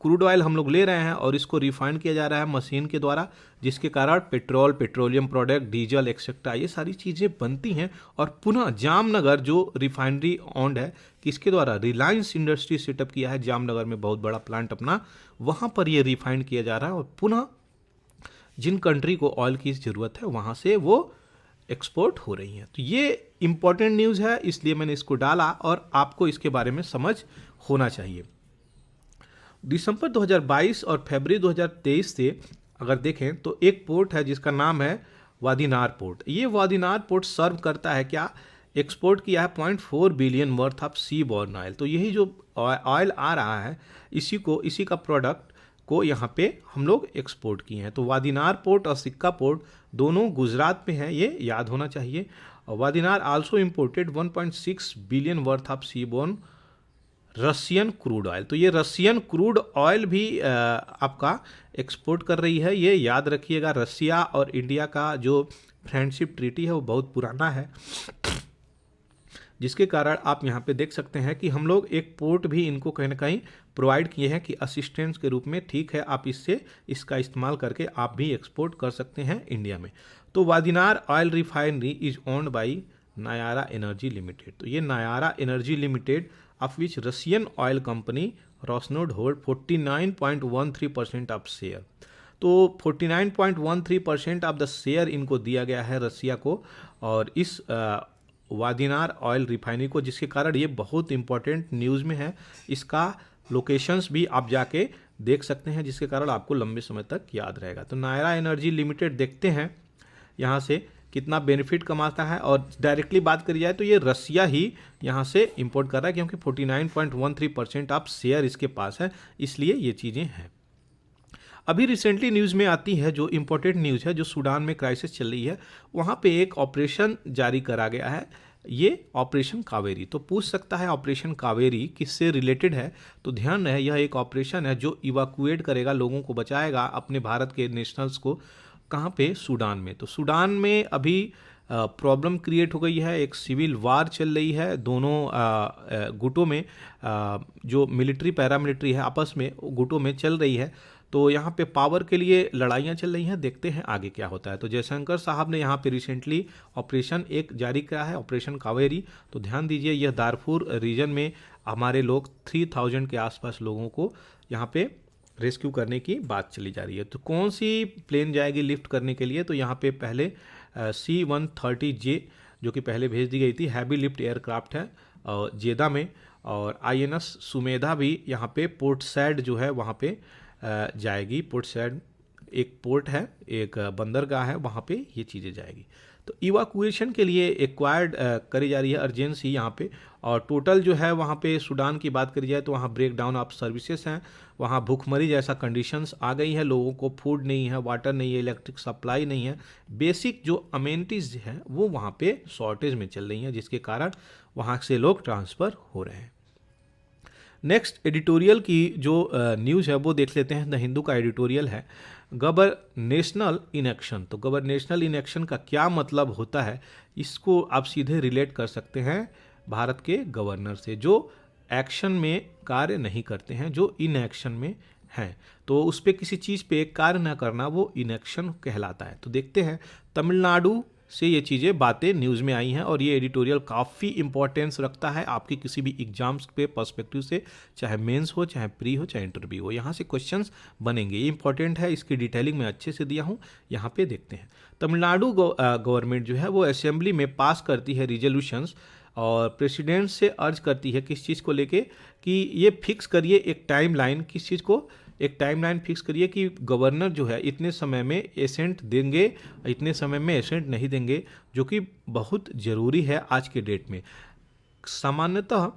क्रूड ऑयल हम लोग ले रहे हैं और इसको रिफाइंड किया जा रहा है मशीन के द्वारा, जिसके कारण petrol, petroleum product, diesel etcetera ये सारी चीज़ें बनती हैं। और पुनः जामनगर जो रिफाइनरी ऑन्ड है, किसके द्वारा, रिलायंस इंडस्ट्री सेटअप किया है जामनगर में, बहुत बड़ा प्लांट अपना, वहाँ पर ये रिफाइंड किया जा रहा है और पुनः जिन कंट्री को ऑयल की ज़रूरत है वहाँ से वो एक्सपोर्ट हो रही हैं। तो ये इंपॉर्टेंट न्यूज़ है, इसलिए मैंने इसको डाला और आपको इसके बारे में समझ होना चाहिए। दिसंबर 2022 और फरवरी 2023 से अगर देखें तो एक पोर्ट है जिसका नाम है वादीनार पोर्ट। ये वादीनार पोर्ट सर्व करता है क्या, एक्सपोर्ट किया है 0.4 billion worth of seaborne oil. तो यही जो ऑयल आ रहा है इसी का प्रोडक्ट को यहाँ पे हम लोग एक्सपोर्ट किए हैं। तो वादीनार पोर्ट और सिक्का पोर्ट दोनों गुजरात में है, ये याद होना चाहिए। Vadinar also imported 1.6 billion worth of seaborne Russian crude oil. तो ये रशियन क्रूड ऑयल भी आपका एक्सपोर्ट कर रही है, ये याद रखिएगा। रशिया और इंडिया का जो फ्रेंडशिप ट्रीटी है वो बहुत पुराना है, जिसके कारण आप यहाँ पे देख सकते हैं कि हम लोग एक पोर्ट भी इनको कहीं ना कहीं प्रोवाइड किए हैं कि असिस्टेंस के रूप में, ठीक है, आप इसका इस्तेमाल करके आप भी एक्सपोर्ट कर सकते हैं इंडिया में। तो Vadinar oil refinery is owned by Nayara energy limited. तो ये Nayara energy limited of which Russian oil company Rosneft hold 49.13% of share. तो 49.13% ऑफ द शेयर इनको दिया गया है रसिया को और इस वादीनार ऑयल रिफाइनरी को, जिसके कारण ये बहुत इंपॉर्टेंट न्यूज़ में है। इसका लोकेशंस भी आप जाके देख सकते हैं, जिसके कारण आपको लंबे समय तक याद रहेगा। तो नायरा एनर्जी लिमिटेड देखते हैं यहाँ से कितना बेनिफिट कमाता है, और डायरेक्टली बात करी जाए तो ये रसिया ही यहाँ से इंपोर्ट कर रहा है, क्योंकि 49.13% ऑफ शेयर इसके पास है, इसलिए ये चीज़ें हैं। अभी रिसेंटली न्यूज़ में आती है जो इम्पोर्टेंट न्यूज़ है, जो सूडान में क्राइसिस चल रही है, वहाँ पे एक ऑपरेशन जारी करा गया है, ये ऑपरेशन कावेरी। तो पूछ सकता है ऑपरेशन कावेरी किससे रिलेटेड है, तो ध्यान रहे यह एक ऑपरेशन है जो इवाकुएट करेगा, लोगों को बचाएगा, अपने भारत के नेशनल्स को। कहाँ पे, सूडान में। तो सूडान में अभी प्रॉब्लम क्रिएट हो गई है, एक सिविल वार चल रही है दोनों गुटों में, जो मिलिट्री पैरामिलिट्री है आपस में गुटों में चल रही है। तो यहाँ पे पावर के लिए लड़ाइयाँ चल रही हैं, देखते हैं आगे क्या होता है। तो जयशंकर साहब ने यहाँ पे रिसेंटली ऑपरेशन एक जारी किया है, ऑपरेशन कावेरी। तो ध्यान दीजिए, यह दारफुर रीजन में हमारे लोग 3000 के आसपास लोगों को यहाँ पे रेस्क्यू करने की बात चली जा रही है। तो कौन सी प्लेन जाएगी लिफ्ट करने के लिए, तो यहाँ पे पहले C-130J जो कि पहले भेज दी गई थी, हैवी लिफ्ट एयरक्राफ्ट है जेदा में, और INS सुमेधा भी यहाँ पे पोर्ट सैड जो है वहाँ पे जाएगी। पोर्ट सैड एक पोर्ट है, एक बंदरगाह है, वहाँ पे ये चीज़ें जाएगी। तो इवाकुएशन के लिए एक्वायर्ड करी जा रही है अर्जेंसी यहाँ पे, और टोटल जो है वहाँ पे सूडान की बात करी जाए तो वहाँ ब्रेक डाउन ऑफ सर्विसेज हैं, वहाँ भूखमरी जैसा कंडीशंस आ गई है, लोगों को फूड नहीं है, वाटर नहीं है, इलेक्ट्रिक सप्लाई नहीं है, बेसिक जो अमेनिटीज़ हैं वो वहाँ पे शॉर्टेज में चल रही हैं, जिसके कारण वहाँ से लोग ट्रांसफ़र हो रहे हैं। नेक्स्ट एडिटोरियल की जो न्यूज़ है वो देख लेते हैं। द हिंदू का एडिटोरियल है गवर्नेशनल इनएक्शन। तो गवर्नेशनल इनएक्शन का क्या मतलब होता है, इसको आप सीधे रिलेट कर सकते हैं भारत के गवर्नर से, जो एक्शन में कार्य नहीं करते हैं, जो इनएक्शन में हैं। तो उस पर किसी चीज़ पे कार्य न करना वो इनएक्शन कहलाता है। तो देखते हैं, तमिलनाडु से ये चीज़ें बातें न्यूज़ में आई हैं, और ये एडिटोरियल काफ़ी इंपॉर्टेंस रखता है आपकी किसी भी एग्जाम्स पे पर्सपेक्टिव से, चाहे मेंस हो, चाहे प्री हो, चाहे इंटरव्यू हो, यहाँ से क्वेश्चंस बनेंगे। ये इंपॉर्टेंट है, इसकी डिटेलिंग मैं अच्छे से दिया हूँ, यहाँ पे देखते हैं। तमिलनाडु गवर्नमेंट जो है वो असेंबली में पास करती है रिजोल्यूशंस, और प्रेसिडेंट से अर्ज करती है किस चीज़ को लेके, कि ये फिक्स करिए एक टाइमलाइन, किस चीज़ को, एक टाइमलाइन फिक्स करिए कि गवर्नर जो है इतने समय में एसेंट देंगे, इतने समय में एसेंट नहीं देंगे, जो कि बहुत ज़रूरी है आज के डेट में। सामान्यतः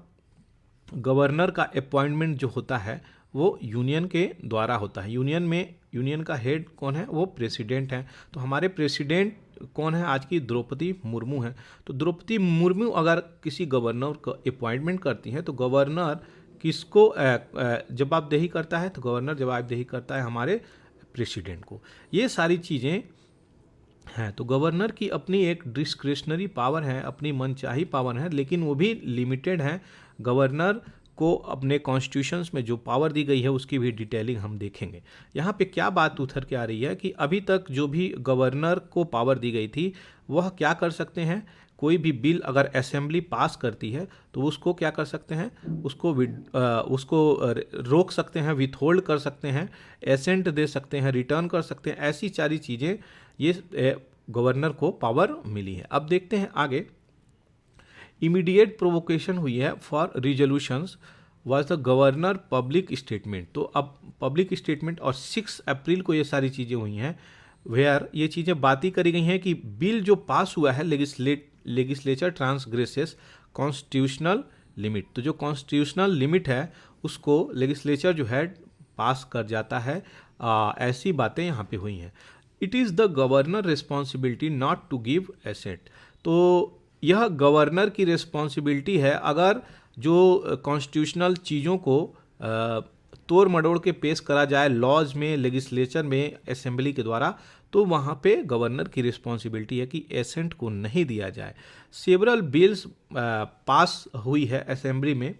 गवर्नर का अपॉइंटमेंट जो होता है वो यूनियन के द्वारा होता है। यूनियन का हेड कौन है, वो प्रेसिडेंट है। तो हमारे प्रेसिडेंट कौन है आज की? द्रौपदी मुर्मू है। तो द्रौपदी मुर्मू अगर किसी गवर्नर को अपॉइंटमेंट करती हैं तो गवर्नर किसको जवाबदेही करता है? तो गवर्नर जवाबदेही करता है हमारे प्रेसिडेंट को। ये सारी चीज़ें हैं। तो गवर्नर की अपनी एक डिस्क्रिशनरी पावर है, अपनी मनचाही पावर है, लेकिन वो भी लिमिटेड है। गवर्नर को अपने कॉन्स्टिट्यूशंस में जो पावर दी गई है उसकी भी डिटेलिंग हम देखेंगे। यहाँ पे क्या बात उतर के आ रही है कि अभी तक जो भी गवर्नर को पावर दी गई थी वह क्या कर सकते हैं? कोई भी बिल अगर असेंबली पास करती है तो उसको क्या कर सकते हैं? उसको रोक सकते हैं, विथहोल्ड कर सकते हैं, एसेंट दे सकते हैं, रिटर्न कर सकते हैं। ऐसी सारी चीज़ें ये गवर्नर को पावर मिली है। अब देखते हैं आगे। इमीडिएट प्रोवोकेशन हुई है for resolutions was the governor public statement. तो अब पब्लिक स्टेटमेंट और 6 अप्रैल को ये सारी चीज़ें हुई हैं, वेयर ये चीज़ें बातें करी गई हैं कि बिल जो पास हुआ है लेजिस्लेचर ट्रांसग्रेसेस कॉन्स्टिट्यूशनल लिमिट। तो जो कॉन्स्टिट्यूशनल लिमिट है उसको लेजिस्लेचर जो है पास कर जाता है। ऐसी बातें यहाँ पे हुई हैं। It is the governor responsibility not to give assent. तो यह गवर्नर की रिस्पॉन्सिबिलिटी है, अगर जो कॉन्स्टिट्यूशनल चीज़ों को तोड़ मड़ोड़ के पेश करा जाए लॉज में, लेजिस्लेचर में, असेंबली के द्वारा, तो वहाँ पे गवर्नर की रिस्पॉन्सिबिलिटी है कि एसेंट को नहीं दिया जाए। सेवरल बिल्स पास हुई है असेंबली में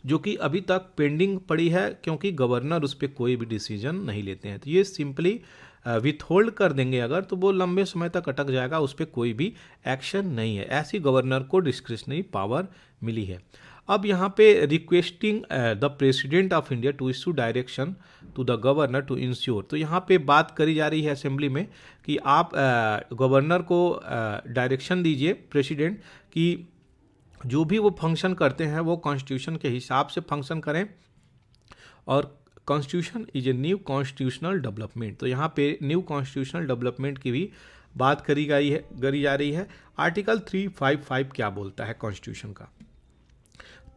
जो कि अभी तक पेंडिंग पड़ी है, क्योंकि गवर्नर उस पर कोई भी डिसीजन नहीं लेते हैं। तो ये सिंपली विथहोल्ड कर देंगे अगर, तो वो लंबे समय तक अटक जाएगा, उस पर कोई भी एक्शन नहीं है। ऐसी गवर्नर को डिस्क्रिशनरी पावर मिली है। अब यहाँ पे requesting the president of India to issue direction to the governor to ensure. तो यहाँ पे बात करी जा रही है असेंबली में कि आप गवर्नर को डायरेक्शन दीजिए, प्रेसिडेंट, कि जो भी वो फंक्शन करते हैं वो कॉन्स्टिट्यूशन के हिसाब से फंक्शन करें, और constitution is a new constitutional development. तो यहाँ पे न्यू कॉन्स्टिट्यूशनल डेवलपमेंट की भी बात करी जा रही है। आर्टिकल 355 क्या बोलता है कॉन्स्टिट्यूशन का?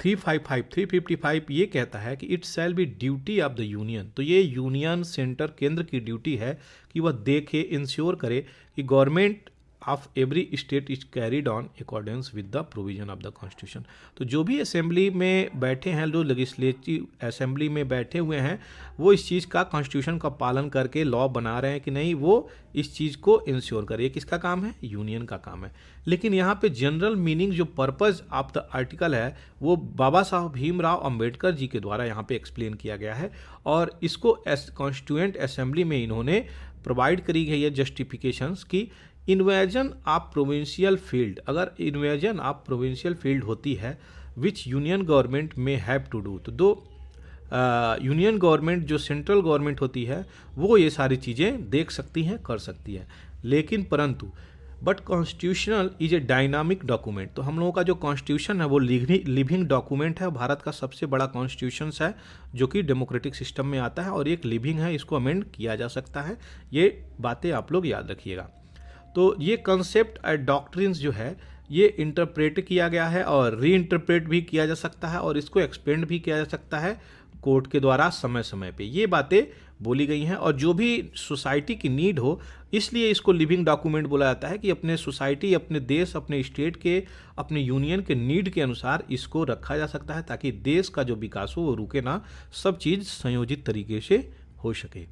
355 ये कहता है कि it shall be duty of the union. तो ये यूनियन सेंटर केंद्र की ड्यूटी है कि वह देखे, इंश्योर करे कि government of every state is carried on accordance with the provision of the constitution. तो जो भी असेंबली में बैठे हैं, जो लेजिस्लेटिव असेंबली में बैठे हुए हैं, वो इस चीज़ का, कॉन्स्टिट्यूशन का पालन करके लॉ बना रहे हैं कि नहीं, वो इस चीज़ को इंश्योर करे। किसका काम है? यूनियन का काम है। लेकिन यहाँ पे जनरल मीनिंग, जो पर्पज़ ऑफ द आर्टिकल है, वो बाबा साहब भीमराव अंबेडकर जी के द्वारा यहाँ पे एक्सप्लेन किया गया है, और इसको कॉन्स्टिट्यूएंट असेंबली में इन्होंने प्रोवाइड करी गई है जस्टिफिकेशंस की इन्वेजन ऑफ प्रोविंशियल फील्ड। अगर इन्वेजन ऑफ प्रोविंशियल फील्ड होती है विच यूनियन गवर्नमेंट में हैव टू डू, तो दो यूनियन गवर्नमेंट, जो सेंट्रल गवर्नमेंट होती है, वो ये सारी चीज़ें देख सकती हैं, कर सकती है। लेकिन परंतु but constitutional is a dynamic document. तो हम लोगों का जो कॉन्स्टिट्यूशन है वो लिविंग डॉक्यूमेंट है, भारत का सबसे बड़ा कॉन्स्टिट्यूशन है जो कि डेमोक्रेटिक सिस्टम में आता है, और एक लिविंग है, इसको अमेंड किया जा सकता है। ये बातें आप लोग याद रखिएगा। तो ये कंसेप्ट और डॉक्ट्रिन्स जो है ये इंटरप्रेट किया गया है और री इंटरप्रेट भी किया जा सकता है, और इसको एक्सपेंड भी किया जा सकता है कोर्ट के द्वारा समय समय पे। ये बातें बोली गई हैं, और जो भी सोसाइटी की नीड हो, इसलिए इसको लिविंग डॉक्यूमेंट बोला जाता है कि अपने सोसाइटी, अपने देश, अपने स्टेट के, अपने यूनियन के नीड के अनुसार इसको रखा जा सकता है, ताकि देश का जो विकास हो वो रुके ना, सब चीज़ संयोजित तरीके से हो सके।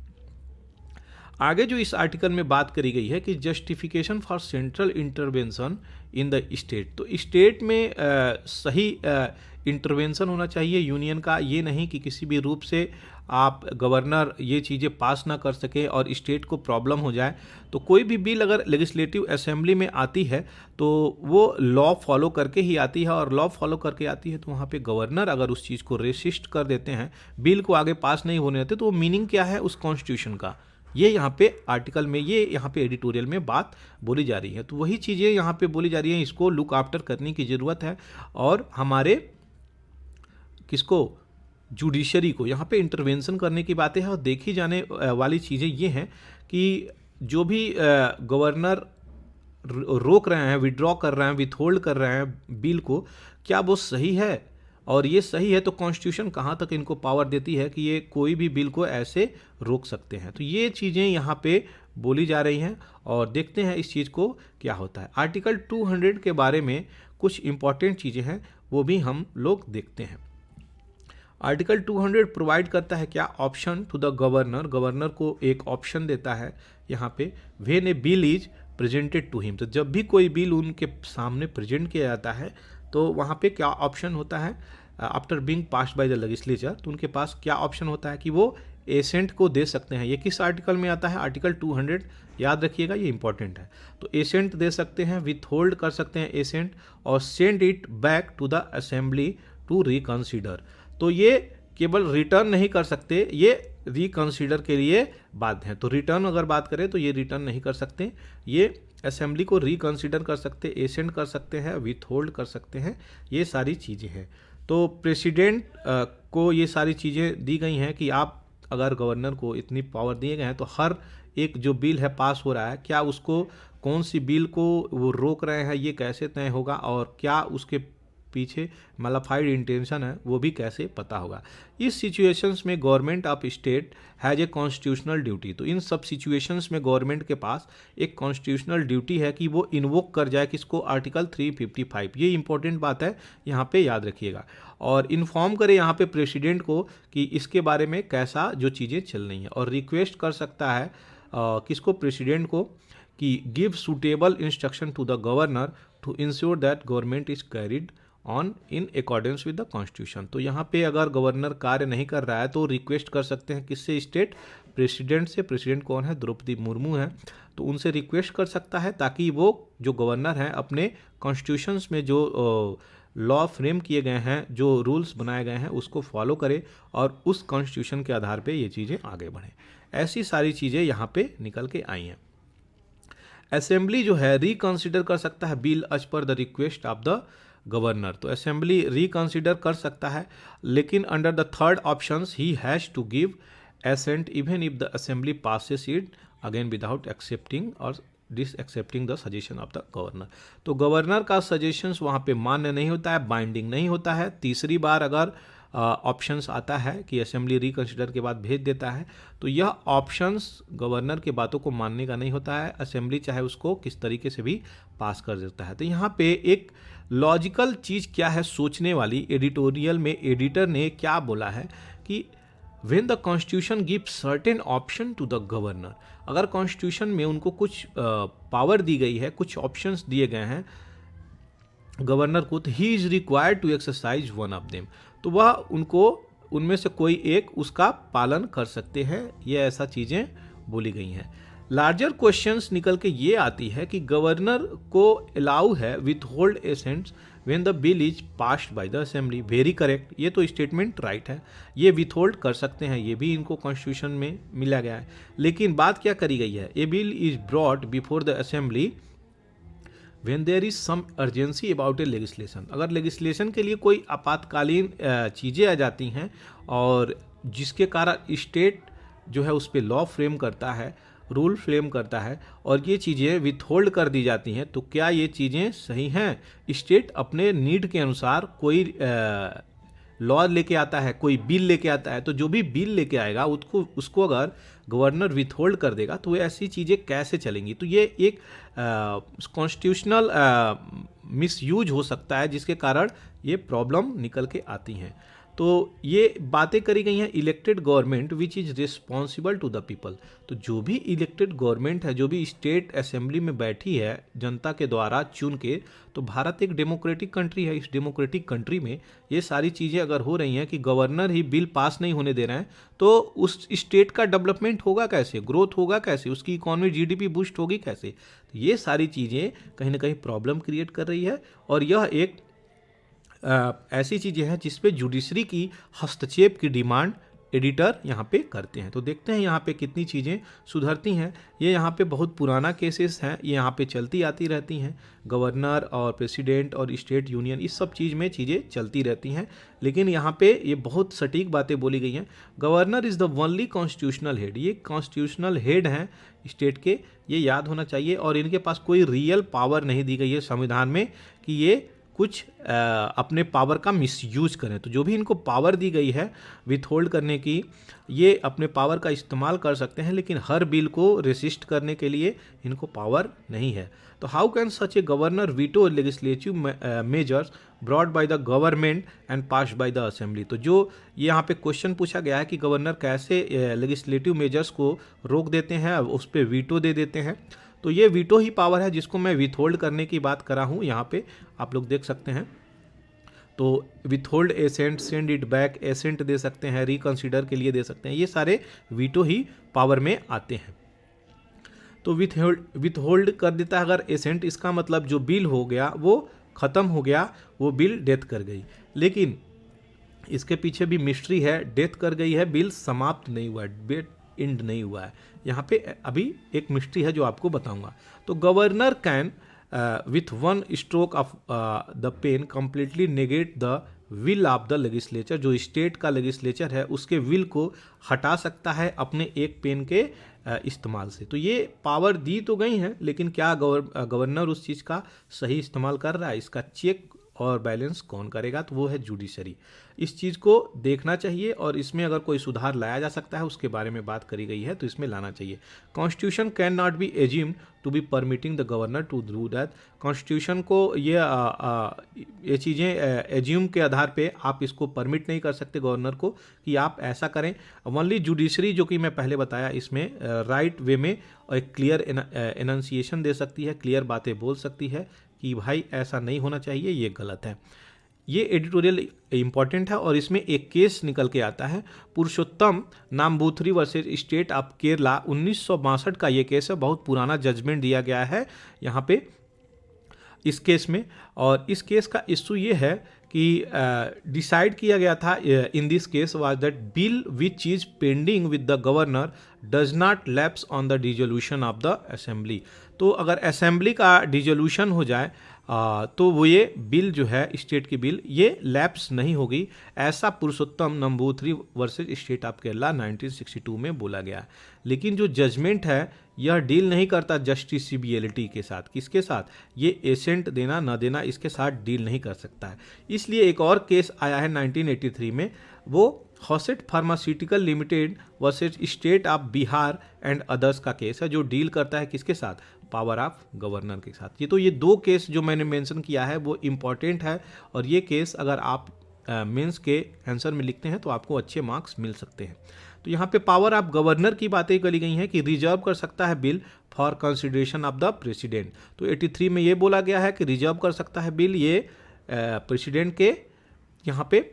आगे जो इस आर्टिकल में बात करी गई है कि justification for central intervention in the state. तो स्टेट में सही इंटरवेंशन होना चाहिए यूनियन का, ये नहीं कि किसी भी रूप से आप गवर्नर ये चीज़ें पास ना कर सके और स्टेट को प्रॉब्लम हो जाए। तो कोई भी बिल अगर लेजिस्लेटिव असेंबली में आती है तो वो लॉ फॉलो करके ही आती है, और लॉ फॉलो करके आती है तो वहाँ पे गवर्नर अगर उस चीज़ को रेसिस्ट कर देते हैं, बिल को आगे पास नहीं होने देते, तो वो मीनिंग क्या है उस कॉन्स्टिट्यूशन का, ये यहाँ पे आर्टिकल में, ये यहाँ पे एडिटोरियल में बात बोली जा रही है। तो वही चीज़ें यहाँ पे बोली जा रही हैं, इसको लुक आफ्टर करने की ज़रूरत है, और हमारे किसको, जुडिशरी को यहाँ पे इंटरवेंशन करने की बातें हैं। और देखी जाने वाली चीज़ें ये हैं कि जो भी गवर्नर रोक रहे हैं, विड्रॉ कर रहे हैं, विथहोल्ड कर रहे हैं बिल को, क्या वो सही है? और ये सही है, तो कॉन्स्टिट्यूशन कहाँ तक इनको पावर देती है कि ये कोई भी बिल को ऐसे रोक सकते हैं। तो ये चीज़ें यहाँ पे बोली जा रही हैं और देखते हैं इस चीज़ को क्या होता है। आर्टिकल 200 के बारे में कुछ इंपॉर्टेंट चीज़ें हैं, वो भी हम लोग देखते हैं। आर्टिकल 200 प्रोवाइड करता है क्या, option to the governor, governor को एक ऑप्शन देता है यहाँ पे, when a bill is presented to him. तो जब भी कोई बिल उनके सामने प्रेजेंट किया जाता है तो वहाँ पे क्या ऑप्शन होता है, after being passed by the legislature, तो उनके पास क्या ऑप्शन होता है कि वो एसेंट को दे सकते हैं। ये किस आर्टिकल में आता है, आर्टिकल 200, याद रखिएगा ये इंपॉर्टेंट है। तो एसेंट दे सकते हैं, विथ होल्ड कर सकते हैं एसेंट, और send it back to the assembly to reconsider. तो ये केवल रिटर्न नहीं कर सकते, ये रिकंसीडर के लिए बाध्य हैं। तो रिटर्न अगर बात करें तो ये रिटर्न नहीं कर सकते, ये असेंबली को रिकंसीडर कर सकते, एसेंट कर सकते हैं, विथ होल्ड कर सकते हैं, ये सारी चीज़ें हैं। तो प्रेसिडेंट को ये सारी चीज़ें दी गई हैं कि आप अगर गवर्नर को इतनी पावर दिए गए हैं तो हर एक जो बिल है पास हो रहा है, क्या उसको कौन सी बिल को वो रोक रहे हैं ये कैसे तय होगा, और क्या उसके पीछे मलाफाइड इंटेंशन है वो भी कैसे पता होगा। इस सिचुएशंस में government of state has a constitutional duty. तो इन सब सिचुएशंस में गवर्नमेंट के पास एक कॉन्स्टिट्यूशनल ड्यूटी है कि वो इन्वोक कर जाए किसको, आर्टिकल 355। ये इंपॉर्टेंट बात है, यहाँ पे याद रखिएगा, और इन्फॉर्म करे यहाँ पे प्रेसिडेंट को कि इसके बारे में कैसा जो चीज़ें चल रही हैं, और रिक्वेस्ट कर सकता है किसको, प्रेसिडेंट को, कि give suitable instruction to the governor to ensure that government is carried on in accordance with the constitution. तो यहाँ पे अगर गवर्नर कार्य नहीं कर रहा है तो रिक्वेस्ट कर सकते हैं किससे, स्टेट प्रेसिडेंट से। प्रेसिडेंट कौन है, द्रौपदी मुर्मू है, तो उनसे रिक्वेस्ट कर सकता है ताकि वो जो गवर्नर हैं अपने कॉन्स्टिट्यूशंस में जो लॉ फ्रेम किए गए हैं, जो रूल्स बनाए गए हैं उसको फॉलो करे और उस कॉन्स्टिट्यूशन के आधार पे ये चीज़ें आगे बढ़ें। ऐसी सारी चीज़ें यहाँ पे निकल के आई हैं। असेंबली जो है रिकंसिडर कर सकता है bill as per the request of the governor. तो असेंबली रिकंसिडर कर सकता है, लेकिन under the third options he has to give assent even if the assembly passes it again without accepting और dis accepting the suggestion of the governor. तो governor का suggestions वहाँ पे मान्य नहीं होता है, बाइंडिंग नहीं होता है। तीसरी बार अगर ऑप्शंस आता है कि असेंबली रिकंसिडर के बाद भेज देता है, तो यह ऑप्शंस गवर्नर के बातों को मानने का नहीं होता है, असेंबली चाहे उसको किस तरीके से भी पास कर देता है। तो यहाँ पे एक लॉजिकल चीज़ क्या है सोचने वाली, एडिटोरियल में एडिटर ने क्या बोला है कि when the constitution give certain option to the governor, अगर कॉन्स्टिट्यूशन में उनको कुछ पावर दी गई है, कुछ ऑप्शंस दिए गए हैं गवर्नर को, तो he is required to exercise one of them, तो वह उनको उनमें से कोई एक उसका पालन कर सकते हैं। ये ऐसा चीज़ें बोली गई हैं। लार्जर क्वेश्चंस निकल के ये आती है कि गवर्नर को अलाउ है with hold ascents when the bill is passed by the assembly. Very correct, ये तो स्टेटमेंट राइट है, ये विथ होल्ड कर सकते हैं, ये भी इनको कॉन्स्टिट्यूशन में मिला गया है। लेकिन बात क्या करी गई है, a bill is brought before the assembly when there is some urgency about a legislation. अगर लेजिस्लेशन के लिए कोई आपातकालीन चीज़ें आ जाती हैं और जिसके कारण स्टेट जो है उस पर लॉ फ्रेम करता है, रूल फ्रेम करता है, और ये चीज़ें विथ होल्ड कर दी जाती हैं, तो क्या ये चीज़ें सही हैं? स्टेट अपने नीड के अनुसार कोई लॉ लेके आता है, कोई बिल लेके आता है, तो जो भी बिल लेके आएगा उसको अगर गवर्नर विथ होल्ड कर देगा तो ऐसी चीज़ें कैसे चलेंगी? तो ये एक कॉन्स्टिट्यूशनल मिसयूज हो सकता है जिसके कारण ये प्रॉब्लम निकल के आती हैं। तो ये बातें करी गई हैं elected government which is responsible to the people. तो जो भी इलेक्टेड गवर्नमेंट है, जो भी स्टेट असेंबली में बैठी है जनता के द्वारा चुन के, तो भारत एक डेमोक्रेटिक कंट्री है। इस डेमोक्रेटिक कंट्री में ये सारी चीज़ें अगर हो रही हैं कि गवर्नर ही बिल पास नहीं होने दे रहे हैं, तो उस स्टेट का डेवलपमेंट होगा कैसे, ग्रोथ होगा कैसे, उसकी इकॉनमी जीडीपी बूस्ट होगी कैसे? तो ये सारी चीज़ें कहीं ना कहीं प्रॉब्लम क्रिएट कर रही है, और यह एक ऐसी चीज़ें हैं जिस पे जुडिशरी की हस्तक्षेप की डिमांड एडिटर यहाँ पे करते हैं। तो देखते हैं यहाँ पे कितनी चीज़ें सुधरती हैं। ये यहाँ पे बहुत पुराना केसेस हैं, ये यहाँ पे चलती आती रहती हैं, गवर्नर और प्रेसिडेंट और स्टेट यूनियन इस सब चीज़ में चीज़ें चलती रहती हैं। लेकिन यहाँ पे ये बहुत सटीक बातें बोली गई हैं। Governor is the only constitutional head, ये कॉन्स्टिट्यूशनल हेड हैं स्टेट के, ये याद होना चाहिए। और इनके पास कोई रियल पावर नहीं दी गई है संविधान में कि ये कुछ अपने पावर का मिसयूज करें। तो जो भी इनको पावर दी गई है विथ होल्ड करने की, ये अपने पावर का इस्तेमाल कर सकते हैं, लेकिन हर बिल को रेसिस्ट करने के लिए इनको पावर नहीं है। तो how can such a governor veto legislative measures brought by the government and passed by the assembly. तो जो यहाँ पे क्वेश्चन पूछा गया है कि गवर्नर कैसे लेजिस्लेटिव मेजर्स को रोक देते हैं, उस पर वीटो दे देते हैं। तो ये वीटो ही पावर है जिसको मैं विथ होल्ड करने की बात कर रहा हूँ। यहाँ पे आप लोग देख सकते हैं। तो withhold assent, send it back, assent दे सकते हैं, रिकंसिडर के लिए दे सकते हैं, ये सारे वीटो ही पावर में आते हैं। तो विथ होल्ड कर देता है अगर एसेंट, इसका मतलब जो बिल हो गया वो ख़त्म हो गया, वो बिल डेथ कर गई। लेकिन इसके पीछे भी मिस्ट्री है, डेथ कर गई है, बिल समाप्त नहीं हुआ है, डेथ एंड नहीं हुआ है। यहाँ पे अभी एक मिस्ट्री है जो आपको बताऊंगा। तो governor can with one stroke of the pen completely negate the will of the legislature. जो स्टेट का लेजिस्लेचर है उसके विल को हटा सकता है अपने एक पेन के इस्तेमाल से। तो ये पावर दी तो गई हैं, लेकिन क्या गवर्नर उस चीज़ का सही इस्तेमाल कर रहा है, इसका चेक और बैलेंस कौन करेगा? तो वो है जुडिशरी। इस चीज़ को देखना चाहिए और इसमें अगर कोई सुधार लाया जा सकता है उसके बारे में बात करी गई है, तो इसमें लाना चाहिए। Constitution can not be assumed to be permitting the governor to do that. Constitution को ये चीज़ें एज्यूम के आधार पे आप इसको परमिट नहीं कर सकते गवर्नर को कि आप ऐसा करें। ओनली जुडिशरी, जो कि मैं पहले बताया, इसमें राइट वे में एक क्लियर एनंसिएशन दे सकती है, क्लियर बातें बोल सकती है कि भाई ऐसा नहीं होना चाहिए, ये गलत है। ये एडिटोरियल इंपॉर्टेंट है और इसमें एक केस निकल के आता है, पुरुषोत्तम नाम्बूथरी वर्सेस स्टेट ऑफ केरला। 1962 का ये केस है, बहुत पुराना जजमेंट दिया गया है यहाँ पे इस केस में। और इस केस का इशू ये है कि डिसाइड किया गया था in this case was that bill which is pending with the governor does not lapse on the dissolution of the assembly. तो अगर असेंबली का डिजोल्यूशन हो जाए तो वो ये बिल जो है स्टेट की बिल, ये लैप्स नहीं होगी, ऐसा पुरुषोत्तम नंबूथरी वर्सेस स्टेट ऑफ केरला 1962 में बोला गया। लेकिन जो जजमेंट है यह डील नहीं करता जस्टिसिबिलिटी के साथ। किसके साथ? ये एसेंट देना न देना, इसके साथ डील नहीं कर सकता है। इसलिए एक और केस आया है 1983 में, वो Hoechst pharmaceutical limited versus state of Bihar and others का केस है, जो डील करता है किसके साथ? पावर ऑफ गवर्नर के साथ। ये दो केस जो मैंने मेंशन किया है वो इम्पॉर्टेंट है, और ये केस अगर आप मेंस के आंसर में लिखते हैं तो आपको अच्छे मार्क्स मिल सकते हैं। तो यहाँ पे पावर ऑफ गवर्नर की बातें करी गई हैं कि रिजर्व कर सकता है bill for consideration of the president. तो 83 में ये बोला गया है कि रिजर्व कर सकता है बिल ये प्रेसिडेंट के यहाँ पे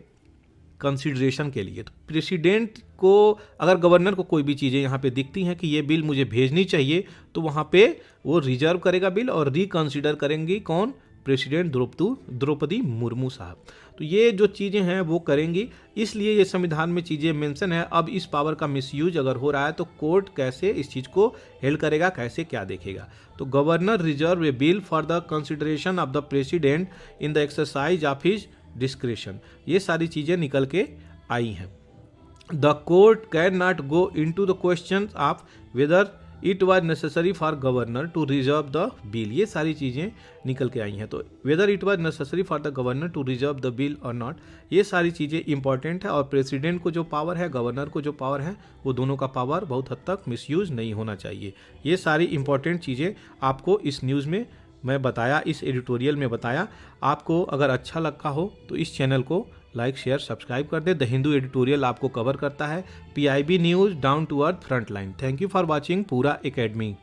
कंसिडरेशन के लिए। तो प्रेसिडेंट को अगर गवर्नर को कोई भी चीज़ें यहाँ पे दिखती हैं कि ये बिल मुझे भेजनी चाहिए, तो वहाँ पे वो रिजर्व करेगा बिल और रिकंसिडर करेंगी कौन? प्रेसिडेंट द्रौपदी मुर्मू साहब। तो ये जो चीज़ें हैं वो करेंगी, इसलिए ये संविधान में चीज़ें मेंशन है। अब इस पावर का मिसयूज अगर हो रहा है तो कोर्ट कैसे इस चीज़ को हेल्ड करेगा, कैसे क्या देखेगा? तो governor reserve a bill for the consideration of the president in the exercise of his discretion. ये सारी चीज़ें निकल के आई हैं। The court can not go into the question of whether it was necessary for governor to reserve the bill. ये सारी चीज़ें निकल के आई हैं। तो whether it was necessary for the governor to reserve the bill और not, ये सारी चीज़ें इंपॉर्टेंट है। और प्रेसिडेंट को जो पावर है, गवर्नर को जो पावर है, वो दोनों का पावर बहुत हद तक मिसयूज नहीं होना चाहिए। ये सारी इंपॉर्टेंट चीज़ें आपको इस न्यूज़ में मैं बताया, इस एडिटोरियल में बताया। आपको अगर अच्छा लगा हो तो इस चैनल को लाइक शेयर सब्सक्राइब कर दे। द हिंदू एडिटोरियल आपको कवर करता है PIB news down to earth front line. Thank you for watching पूरा एकेडमी।